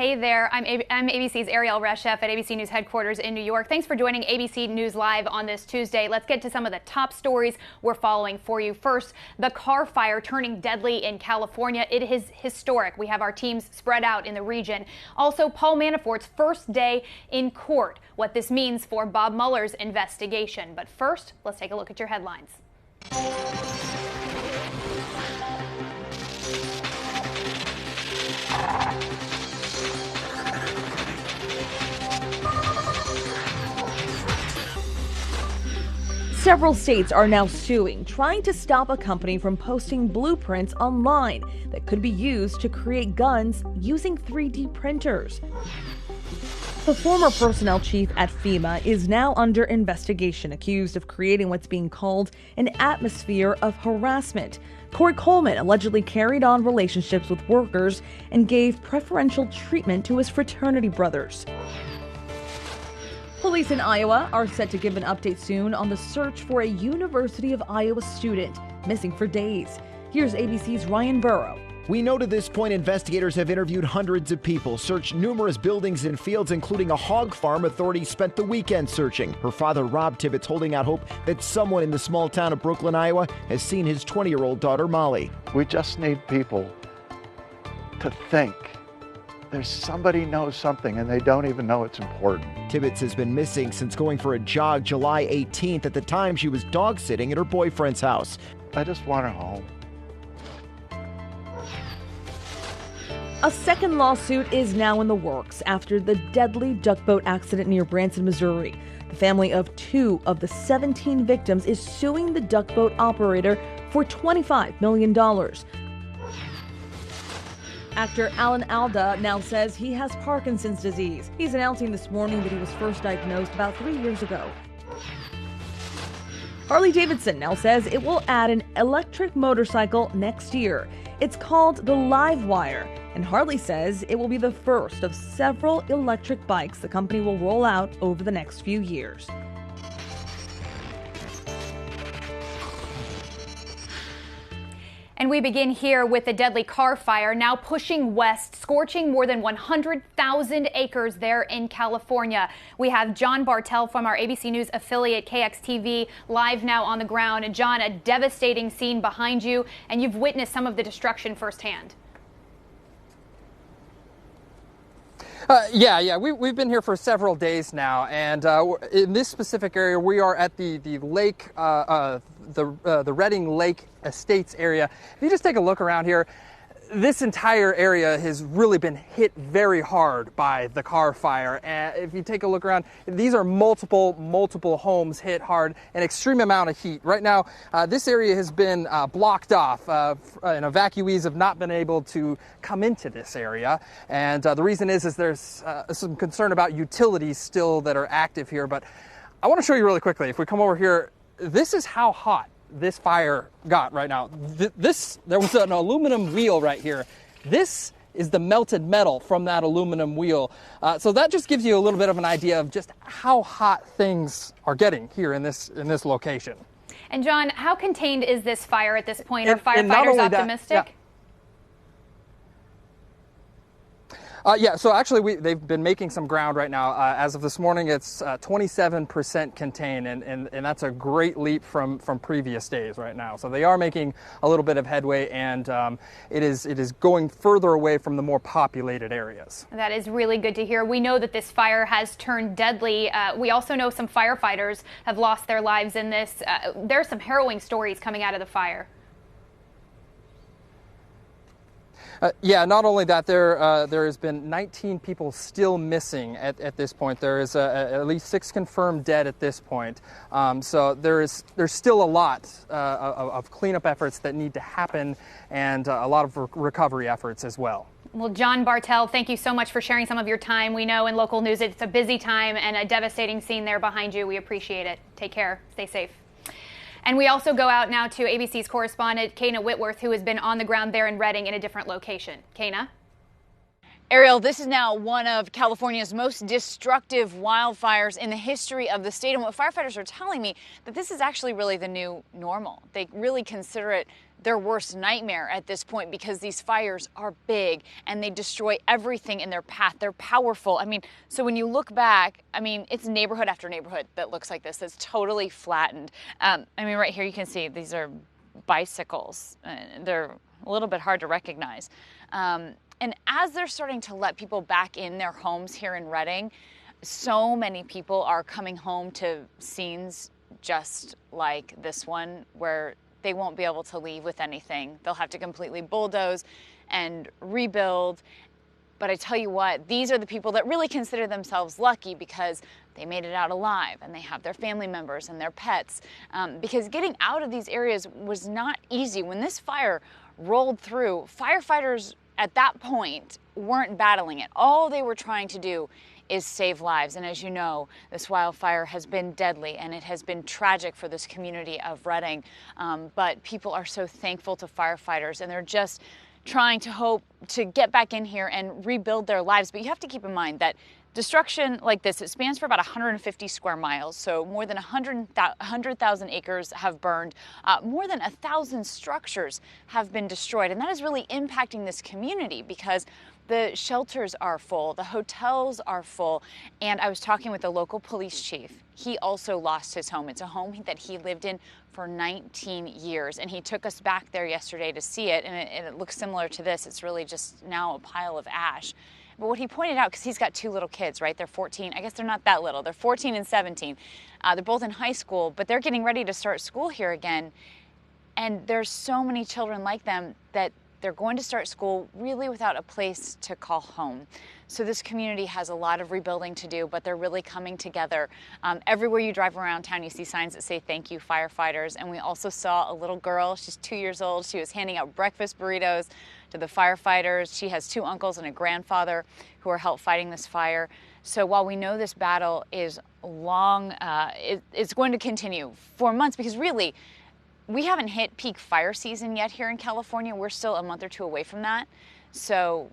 Hey there, I'm ABC's Ariel Reshef at ABC News headquarters in New York. Thanks for joining ABC News Live on this Tuesday. Let's get to some of the top stories we're following for you. First, the car fire turning deadly in California. It is historic. We have our teams spread out in the region. Also, Paul Manafort's first day in court, what this means for Bob Mueller's investigation. But first, let's take a look at your headlines. Several states are now suing, trying to stop a company from posting blueprints online that could be used to create guns using 3D printers. The former personnel chief at FEMA is now under investigation, accused of creating what's being called an atmosphere of harassment. Corey Coleman allegedly carried on relationships with workers and gave preferential treatment to his fraternity brothers. Police in Iowa are set to give an update soon on the search for a University of Iowa student missing for days. Here's ABC's Ryan Burrow. We know to this point investigators have interviewed hundreds of people, searched numerous buildings and fields, including a hog farm authorities spent the weekend searching. Her father, Rob Tibbetts, holding out hope that someone in the small town of Brooklyn, Iowa, has seen his 20-year-old daughter, Molly. We just need people to think. There's somebody knows something and they don't even know it's important. Tibbetts has been missing since going for a jog July 18th. At the time, she was dog sitting at her boyfriend's house. I just want her home. A second lawsuit is now in the works after the deadly duck boat accident near Branson, Missouri. The family of 2 of the 17 victims is suing the duck boat operator for $25 million. Actor Alan Alda now says he has Parkinson's disease. He's announcing this morning that he was first diagnosed about 3 years ago. Harley-Davidson now says it will add an electric motorcycle next year. It's called the Livewire, and Harley says it will be the first of several electric bikes the company will roll out over the next few years. And we begin here with the deadly car fire now pushing west, scorching more than 100,000 acres there in California. We have John Bartel from our ABC News affiliate KXTV live now on the ground. And John, a devastating scene behind you, and you've witnessed some of the destruction firsthand. Yeah, we've been here for several days now, and in this specific area, we are at the lake, the Redding Lake Estates area. If you just take a look around here, this entire area has really been hit very hard by the car fire. And if you take a look around, these are multiple homes hit hard, an extreme amount of heat. Right now, this area has been blocked off, and evacuees have not been able to come into this area. And the reason is there's some concern about utilities still that are active here. But I want to show you really quickly. If we come over here, this is how hot this fire got right now. There was an aluminum wheel right here. This is the melted metal from that aluminum wheel. So that just gives you a little bit of an idea of just how hot things are getting here in this location. And John, how contained is this fire at this point? Are firefighters optimistic? So actually they've been making some ground right now. As of this morning, it's 27% contained, and that's a great leap from previous days right now. So they are making a little bit of headway, and it is going further away from the more populated areas. That is really good to hear. We know that this fire has turned deadly. We also know some firefighters have lost their lives in this. There are some harrowing stories coming out of the fire. Not only that, there has been 19 people still missing at this point. There is at least 6 confirmed dead at this point. So there's still a lot of cleanup efforts that need to happen, and a lot of recovery efforts as well. Well, John Bartel, thank you so much for sharing some of your time. We know in local news it's a busy time and a devastating scene there behind you. We appreciate it. Take care. Stay safe. And we also go out now to ABC's correspondent, Kana Whitworth, who has been on the ground there in Redding in a different location. Kana? Ariel, this is now one of California's most destructive wildfires in the history of the state. And what firefighters are telling me, that this is actually really the new normal. They really consider it their worst nightmare at this point because these fires are big and they destroy everything in their path. They're powerful. I mean, so when you look back, I mean, it's neighborhood after neighborhood that looks like this, that's totally flattened. I mean, right here you can see these are bicycles. They're a little bit hard to recognize. And as they're starting to let people back in their homes here in Redding, so many people are coming home to scenes just like this one where they won't be able to leave with anything. They'll have to completely bulldoze and rebuild. But I tell you what, these are the people that really consider themselves lucky because they made it out alive and they have their family members and their pets. Because getting out of these areas was not easy. When this fire rolled through, firefighters at that point weren't battling it. All they were trying to do is save lives. And as you know, this wildfire has been deadly and it has been tragic for this community of Redding. But people are so thankful to firefighters and they're just trying to hope to get back in here and rebuild their lives. But you have to keep in mind that destruction like this, it spans for about 150 square miles. So more than 100,000 acres have burned. More than 1,000 structures have been destroyed. And that is really impacting this community because the shelters are full, the hotels are full, and I was talking with the local police chief. He also lost his home. It's a home that he lived in for 19 years, and he took us back there yesterday to see it, and it looks similar to this. It's really just now a pile of ash. But what he pointed out, because he's got two little kids, right? They're 14. I guess they're not that little. They're 14 and 17. They're both in high school, but they're getting ready to start school here again, and there's so many children like them that they're going to start school really without a place to call home. So this community has a lot of rebuilding to do, but they're really coming together. Everywhere you drive around town, you see signs that say, "Thank you, firefighters." And we also saw a little girl, she's 2 years old. She was handing out breakfast burritos to the firefighters. She has two uncles and a grandfather who are helping fighting this fire. So while we know this battle is long, it's going to continue for months because really, we haven't hit peak fire season yet here in California. We're still a month or two away from that. So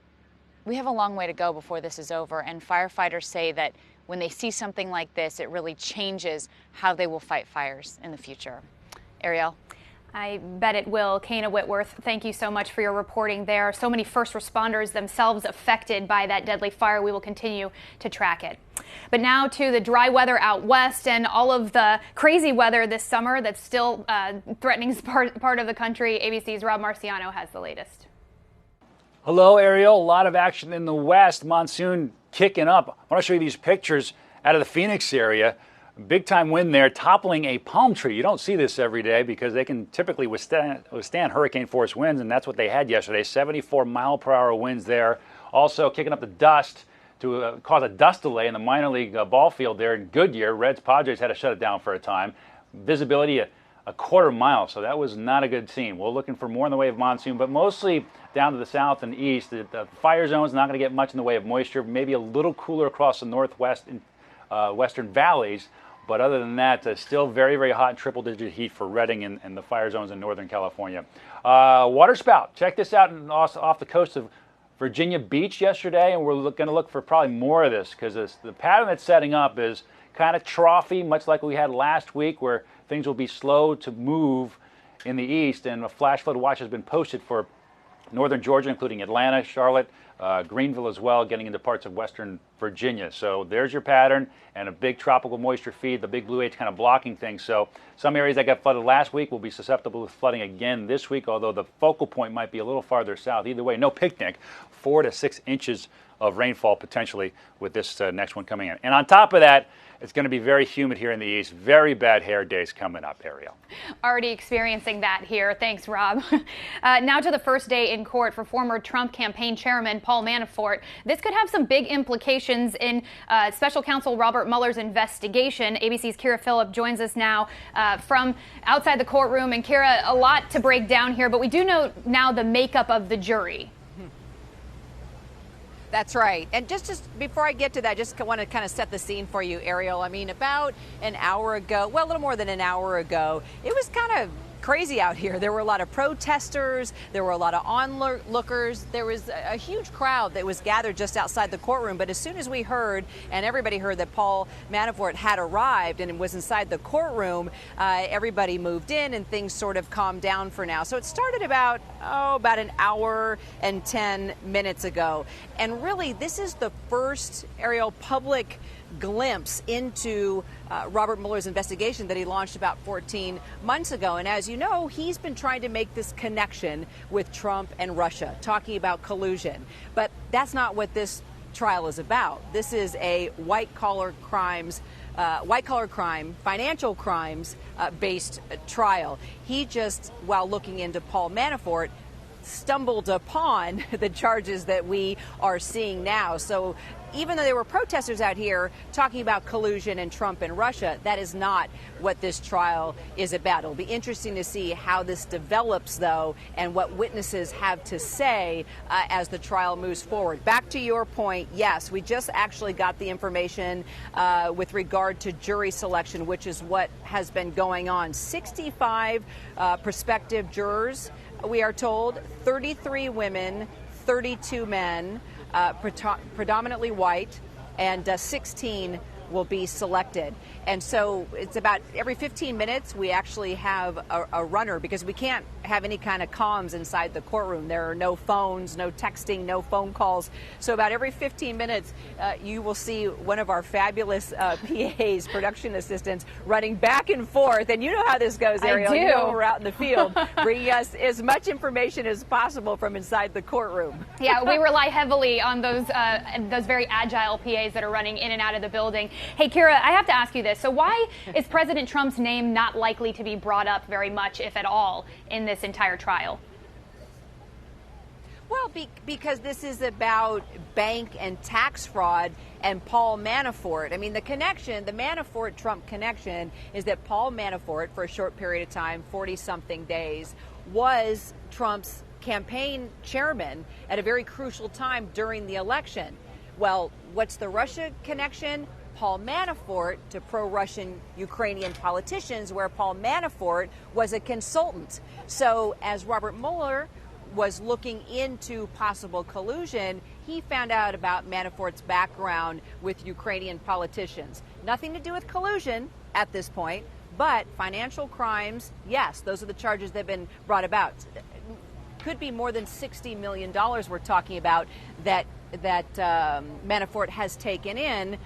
we have a long way to go before this is over. And firefighters say that when they see something like this, it really changes how they will fight fires in the future. Ariel? I bet it will. Kana Whitworth, thank you so much for your reporting there. So many first responders themselves affected by that deadly fire. We will continue to track it. But now to the dry weather out west and all of the crazy weather this summer that's still threatening part of the country. ABC's Rob Marciano has the latest. Hello, Ariel. A lot of action in the west. Monsoon kicking up. I want to show you these pictures out of the Phoenix area. Big time wind there, toppling a palm tree. You don't see this every day because they can typically withstand hurricane force winds, and that's what they had yesterday. 74-mile-per-hour winds there. Also kicking up the dust to cause a dust delay in the minor league ball field there in Goodyear. Reds Padres had to shut it down for a time. Visibility a quarter mile, so that was not a good scene. We're looking for more in the way of monsoon, but mostly down to the south and east. The fire zone's not going to get much in the way of moisture, maybe a little cooler across the northwest and western valleys. But other than that, still very, very hot, triple-digit heat for Redding and the fire zones in Northern California. Water spout. Check this out off the coast of Virginia Beach yesterday, and we're going to look for probably more of this because the pattern that's setting up is kind of troughy, much like we had last week, where things will be slow to move in the east, and a flash flood watch has been posted for northern Georgia, including Atlanta, Charlotte, Greenville as well, getting into parts of western Virginia. So there's your pattern and a big tropical moisture feed, the big blue H kind of blocking things. So some areas that got flooded last week will be susceptible to flooding again this week, although the focal point might be a little farther south. Either way, no picnic. 4 to 6 inches of rainfall potentially with this next one coming in. And on top of that, it's going to be very humid here in the east. Very bad hair days coming up, Ariel. Already experiencing that here. Thanks, Rob. Now to the first day in court for former Trump campaign chairman Paul Manafort. This could have some big implications in special counsel Robert Mueller's investigation. ABC's Kira Phillip joins us now from outside the courtroom. And Kira, a lot to break down here, but we do know now the makeup of the jury. That's right. And just before I get to that, just want to kind of set the scene for you, Ariel. I mean, about an hour ago, well, a little more than an hour ago, it was kind of crazy out here. There were a lot of protesters. There were a lot of onlookers. There was a huge crowd that was gathered just outside the courtroom. But as soon as we heard, and everybody heard, that Paul Manafort had arrived and was inside the courtroom, everybody moved in and things sort of calmed down for now. So it started about an hour and 10 minutes ago. And really, this is the first, Ariel, public glimpse into Robert Mueller's investigation that he launched about 14 months ago. And as you know, he's been trying to make this connection with Trump and Russia, talking about collusion. But that's not what this trial is about. This is a white-collar crime, financial crimes based trial. He just, while looking into Paul Manafort, stumbled upon the charges that we are seeing now. So even though there were protesters out here talking about collusion and Trump and Russia, that is not what this trial is about. It'll be interesting to see how this develops, though, and what witnesses have to say as the trial moves forward. Back to your point, yes, we just actually got the information with regard to jury selection, which is what has been going on. 65 prospective jurors, we are told, 33 women, 32 men, predominantly white, and 16 will be selected. And so it's about every 15 minutes we actually have a runner, because we can't have any kind of comms inside the courtroom. There are no phones, no texting, no phone calls. So about every 15 minutes you will see one of our fabulous PAs, production assistants, running back and forth. And you know how this goes, Ariel. I do. You know, we're out in the field bringing us as much information as possible from inside the courtroom. Yeah, we rely heavily on those very agile PAs that are running in and out of the building. Hey, Kira, I have to ask you this. So why is President Trump's name not likely to be brought up very much, if at all, in this entire trial? Well, because this is about bank and tax fraud and Paul Manafort. I mean, the connection, the Manafort-Trump connection, is that Paul Manafort, for a short period of time, 40-something days, was Trump's campaign chairman at a very crucial time during the election. Well, what's the Russia connection? Paul Manafort to pro-Russian Ukrainian politicians, where Paul Manafort was a consultant. So as Robert Mueller was looking into possible collusion, he found out about Manafort's background with Ukrainian politicians. Nothing to do with collusion at this point, but financial crimes, yes, those are the charges that have been brought about. Could be more than $60 million we're talking about that Manafort has taken in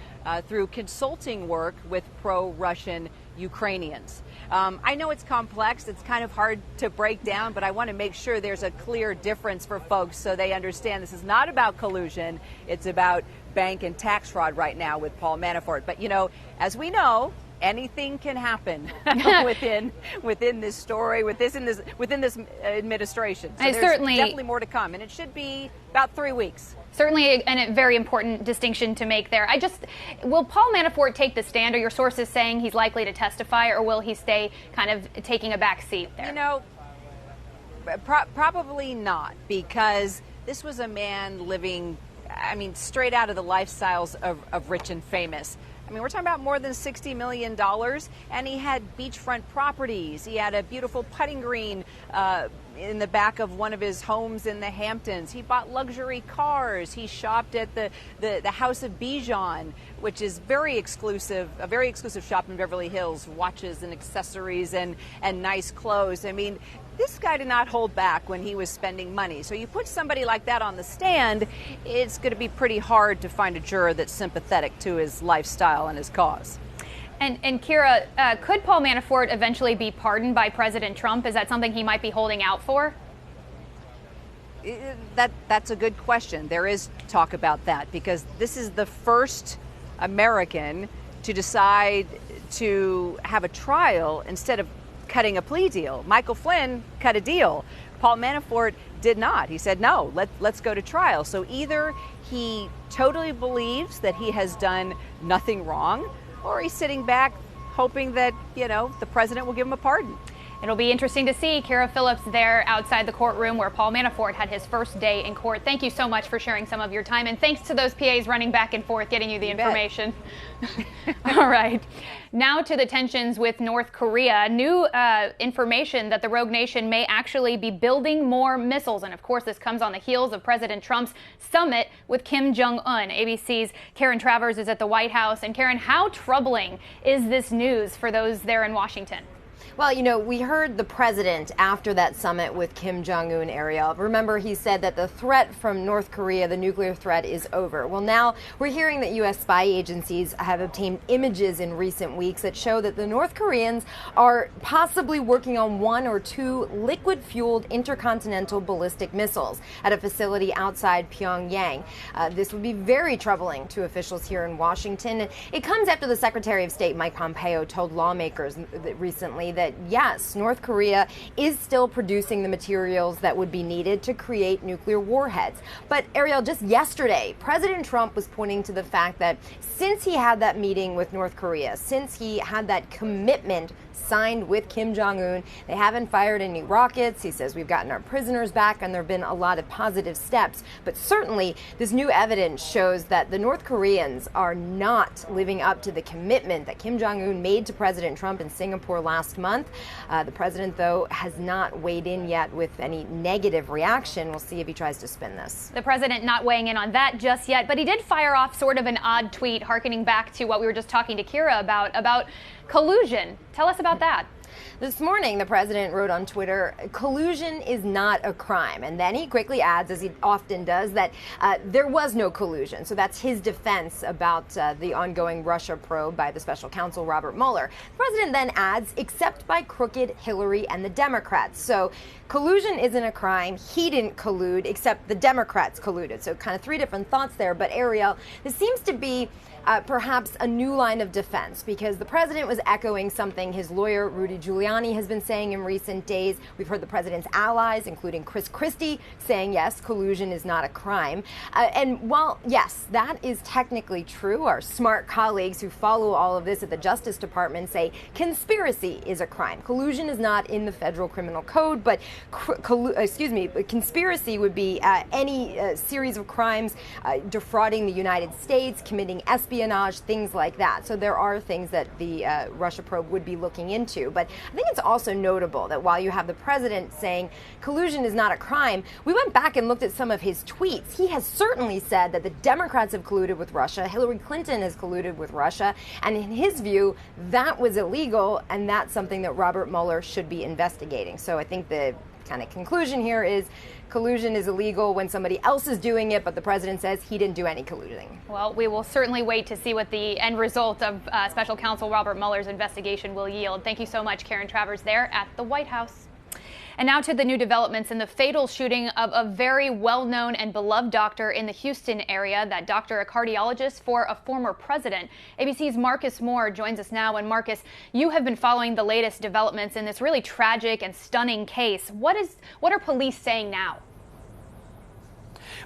through consulting work with pro-Russian Ukrainians. I know it's complex, it's kind of hard to break down, but I want to make sure there's a clear difference for folks so they understand this is not about collusion, it's about bank and tax fraud right now with Paul Manafort. But, you know, as we know, anything can happen within this story, within this administration. So there's definitely more to come, and it should be about 3 weeks. Certainly a very important distinction to make there. Will Paul Manafort take the stand? Are your sources saying he's likely to testify, or will he stay kind of taking a back seat there? You know, probably not, because this was a man living, I mean, straight out of the lifestyles of rich and famous. I mean, we're talking about more than $60 million, and he had beachfront properties. He had a beautiful putting green in the back of one of his homes in the Hamptons. He bought luxury cars. He shopped at the House of Bijan, which is a very exclusive shop in Beverly Hills, watches and accessories and nice clothes. I mean, this guy did not hold back when he was spending money. So you put somebody like that on the stand, it's going to be pretty hard to find a juror that's sympathetic to his lifestyle and his cause. And Kira, could Paul Manafort eventually be pardoned by President Trump? Is that something he might be holding out for? That's a good question. There is talk about that, because this is the first American to decide to have a trial instead of cutting a plea deal. Michael Flynn cut a deal. Paul Manafort did not. He said, no, let's go to trial. So either he totally believes that he has done nothing wrong, or he's sitting back hoping that, you know, the president will give him a pardon. It'll be interesting to see Kara Phillips there outside the courtroom where Paul Manafort had his first day in court. Thank you so much for sharing some of your time, and thanks to those PAs running back and forth getting you the information. All right. Now to the tensions with North Korea. New information that the rogue nation may actually be building more missiles. And of course, this comes on the heels of President Trump's summit with Kim Jong-un. ABC's Karen Travers is at the White House. And Karen, how troubling is this news for those there in Washington? Well, you know, we heard the president after that summit with Kim Jong-un, Ariel. Remember, he said that the threat from North Korea, the nuclear threat, is over. Well, now we're hearing that U.S. spy agencies have obtained images in recent weeks that show that the North Koreans are possibly working on 1 or 2 liquid-fueled intercontinental ballistic missiles at a facility outside Pyongyang. This would be very troubling to officials here in Washington. It comes after the Secretary of State, Mike Pompeo, told lawmakers recently that yes, North Korea is still producing the materials that would be needed to create nuclear warheads. But Ariel, just yesterday, President Trump was pointing to the fact that since he had that meeting with North Korea, since he had that commitment signed with Kim Jong-un, they haven't fired any rockets. He says we've gotten our prisoners back and there have been a lot of positive steps. But certainly this new evidence shows that the North Koreans are not living up to the commitment that Kim Jong-un made to President Trump in Singapore last month. The president, though, has not weighed in yet with any negative reaction. We'll see if he tries to spin this. The president not weighing in on that just yet, but he did fire off sort of an odd tweet harkening back to what we were just talking to Kira about collusion. Tell us about that. This morning, the president wrote on Twitter, collusion is not a crime. And then he quickly adds, as he often does, that there was no collusion. So that's his defense about the ongoing Russia probe by the special counsel, Robert Mueller. The president then adds, except by crooked Hillary and the Democrats. So collusion isn't a crime. He didn't collude, except the Democrats colluded. So kind of 3 different thoughts there. But Ariel, this seems to be perhaps a new line of defense, because the president was echoing something his lawyer, Rudy Giuliani, has been saying in recent days. We've heard the president's allies, including Chris Christie, saying, yes, collusion is not a crime. And while, yes, that is technically true, our smart colleagues who follow all of this at the Justice Department say conspiracy is a crime. Collusion is not in the federal criminal code, but conspiracy would be any series of crimes defrauding the United States, committing espionage, things like that. So there are things that the Russia probe would be looking into. But I think it's also notable that while you have the president saying collusion is not a crime, we went back and looked at some of his tweets. He has certainly said that the Democrats have colluded with Russia. Hillary Clinton has colluded with Russia. And in his view, that was illegal, and that's something that Robert Mueller should be investigating. So I think the kind of conclusion here is collusion is illegal when somebody else is doing it, but the president says he didn't do any colluding. Well, we will certainly wait to see what the end result of special counsel Robert Mueller's investigation will yield. Thank you so much, Karen Travers, there at the White House. And now to the new developments in the fatal shooting of a very well-known and beloved doctor in the Houston area. That doctor, a cardiologist for a former president. ABC's Marcus Moore joins us now. And Marcus, you have been following the latest developments in this really tragic and stunning case. What are police saying now?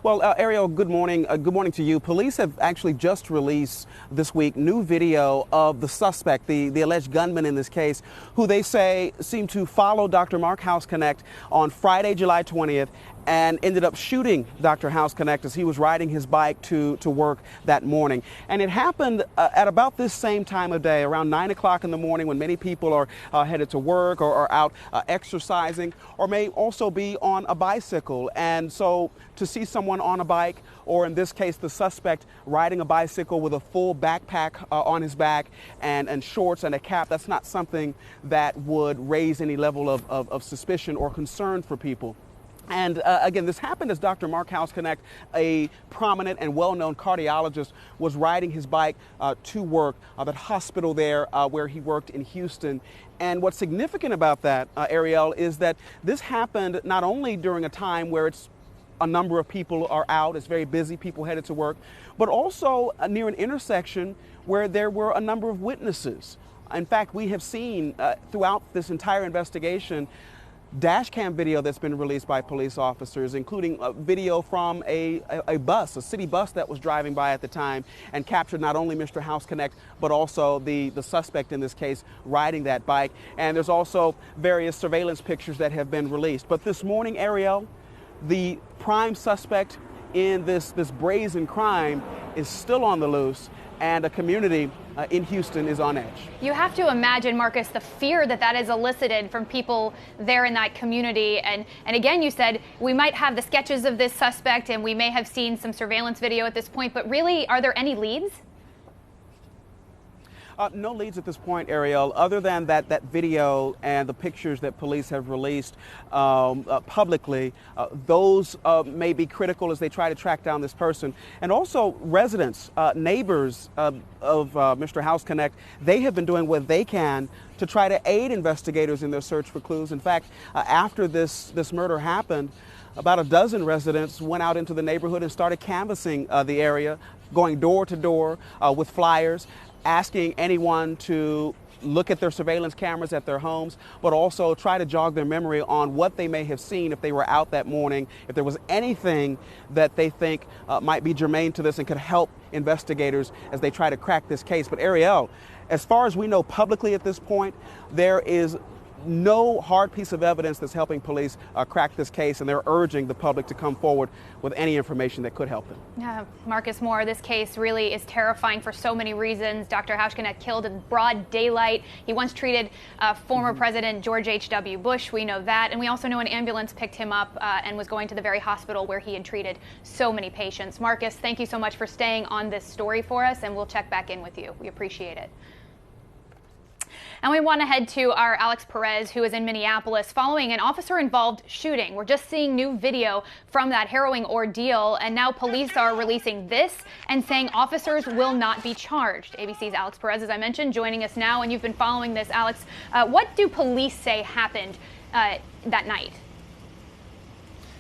Well, Ariel, good morning. Good morning to you. Police have actually just released this week new video of the suspect, the alleged gunman in this case, who they say seemed to follow Dr. Mark House-Connect on Friday, July 20th, and ended up shooting Dr. House-Connect as he was riding his bike to work that morning. And it happened at about this same time of day, around 9 o'clock in the morning, when many people are headed to work or are out exercising, or may also be on a bicycle. And so to see someone on a bike, or in this case the suspect riding a bicycle with a full backpack on his back and shorts and a cap, that's not something that would raise any level of suspicion or concern for people. And again, this happened as Dr. Mark House-Connect, a prominent and well-known cardiologist, was riding his bike to work at the hospital there where he worked in Houston. And what's significant about that, Ariel, is that this happened not only during a time where it's a number of people are out, it's very busy, people headed to work, but also near an intersection where there were a number of witnesses. In fact, we have seen throughout this entire investigation dash cam video that's been released by police officers, including a video from a bus, a city bus that was driving by at the time and captured not only Mr. House Connect, but also the suspect in this case riding that bike. And there's also various surveillance pictures that have been released. But this morning, Ariel, the prime suspect in this brazen crime is still on the loose, and a community in Houston is on edge. You have to imagine, Marcus, the fear that is elicited from people there in that community. And again, you said we might have the sketches of this suspect and we may have seen some surveillance video at this point, but really, are there any leads? No leads at this point, Ariel, other than that video and the pictures that police have released publicly. Those may be critical as they try to track down this person. And also residents, neighbors of Mr. House Connect, they have been doing what they can to try to aid investigators in their search for clues. In fact, after this murder happened, about a dozen residents went out into the neighborhood and started canvassing the area, going door to door with flyers, asking anyone to look at their surveillance cameras at their homes, but also try to jog their memory on what they may have seen if they were out that morning, if there was anything that they think might be germane to this and could help investigators as they try to crack this case. But Ariel, as far as we know publicly at this point, there is no hard piece of evidence that's helping police crack this case, and they're urging the public to come forward with any information that could help them. Yeah, Marcus Moore, this case really is terrifying for so many reasons. Dr. House Connect killed in broad daylight. He once treated former President George H.W. Bush. We know that. And we also know an ambulance picked him up and was going to the very hospital where he had treated so many patients. Marcus, thank you so much for staying on this story for us, and we'll check back in with you. We appreciate it. And we want to head to our Alex Perez, who is in Minneapolis following an officer-involved shooting. We're just seeing new video from that harrowing ordeal, and now police are releasing this and saying officers will not be charged. ABC's Alex Perez, as I mentioned, joining us now, and you've been following this. Alex, what do police say happened that night?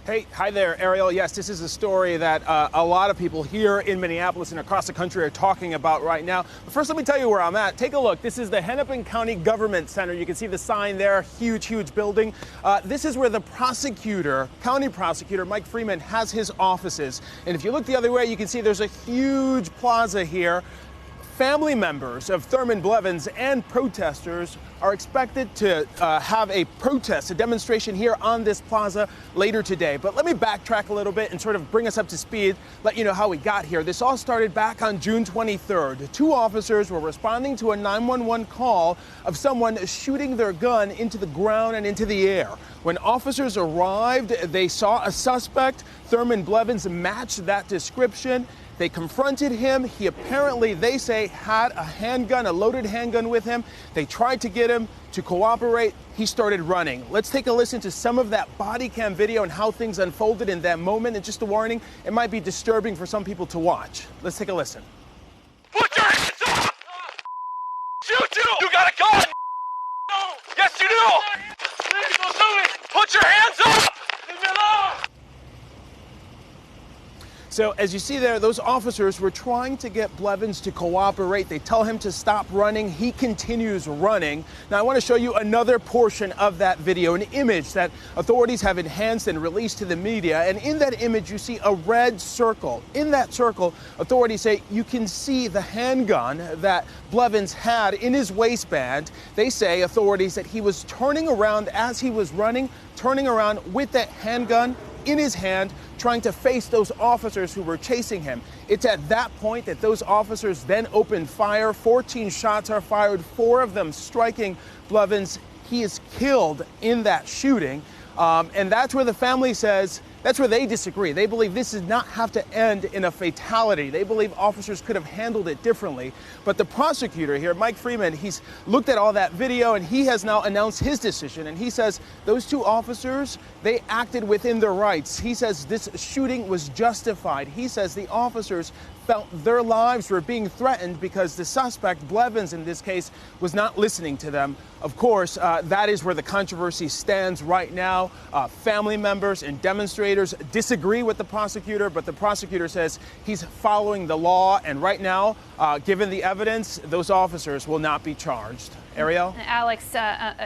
Hey, hi there, Ariel. Yes, this is a story that a lot of people here in Minneapolis and across the country are talking about right now. But first, let me tell you where I'm at. Take a look. This is the Hennepin County Government Center. You can see the sign there, huge, huge building. This is where the prosecutor, county prosecutor Mike Freeman, has his offices. And if you look the other way, you can see there's a huge plaza here. Family members of Thurman Blevins and protesters are expected to have a protest, a demonstration here on this plaza later today. But let me backtrack a little bit and sort of bring us up to speed, let you know how we got here. This all started back on June 23rd. Two officers were responding to a 911 call of someone shooting their gun into the ground and into the air. When officers arrived, they saw a suspect. Thurman Blevins matched that description. They confronted him. He apparently, they say, had a handgun, a loaded handgun with him. They tried to get him to cooperate. He started running. Let's take a listen to some of that body cam video and how things unfolded in that moment. And just a warning, it might be disturbing for some people to watch. Let's take a listen. Put your hands up! Shoot you! You got a gun! No! Yes, you do! Put your hands up! Leave me alone! So as you see there, those officers were trying to get Blevins to cooperate. They tell him to stop running. He continues running. Now I want to show you another portion of that video, an image that authorities have enhanced and released to the media. And in that image, you see a red circle. In that circle, authorities say you can see the handgun that Blevins had in his waistband. They say, authorities, that he was turning around as he was running, turning around with that handgun in his hand, trying to face those officers who were chasing him. It's at that point that those officers then opened fire. 14 shots are fired, 4 of them striking Blevins. He is killed in that shooting. And that's where the family says, that's where they disagree. They believe this did not have to end in a fatality. They believe officers could have handled it differently. But the prosecutor here, Mike Freeman, he's looked at all that video and he has now announced his decision. And he says those 2 officers, they acted within their rights. He says this shooting was justified. He says the officers felt their lives were being threatened because the suspect, Blevins in this case, was not listening to them. Of course, that is where the controversy stands right now. Family members and demonstrators investigators disagree with the prosecutor, but the prosecutor says he's following the law. And right now, given the evidence, those officers will not be charged. Ariel? Alex,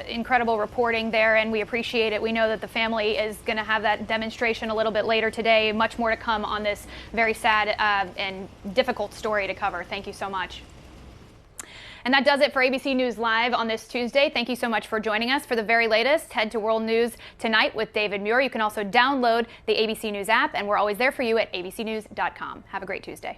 incredible reporting there, and we appreciate it. We know that the family is going to have that demonstration a little bit later today. Much more to come on this very sad and difficult story to cover. Thank you so much. And that does it for ABC News Live on this Tuesday. Thank you so much for joining us. For the very latest, head to World News Tonight with David Muir. You can also download the ABC News app, and we're always there for you at abcnews.com. Have a great Tuesday.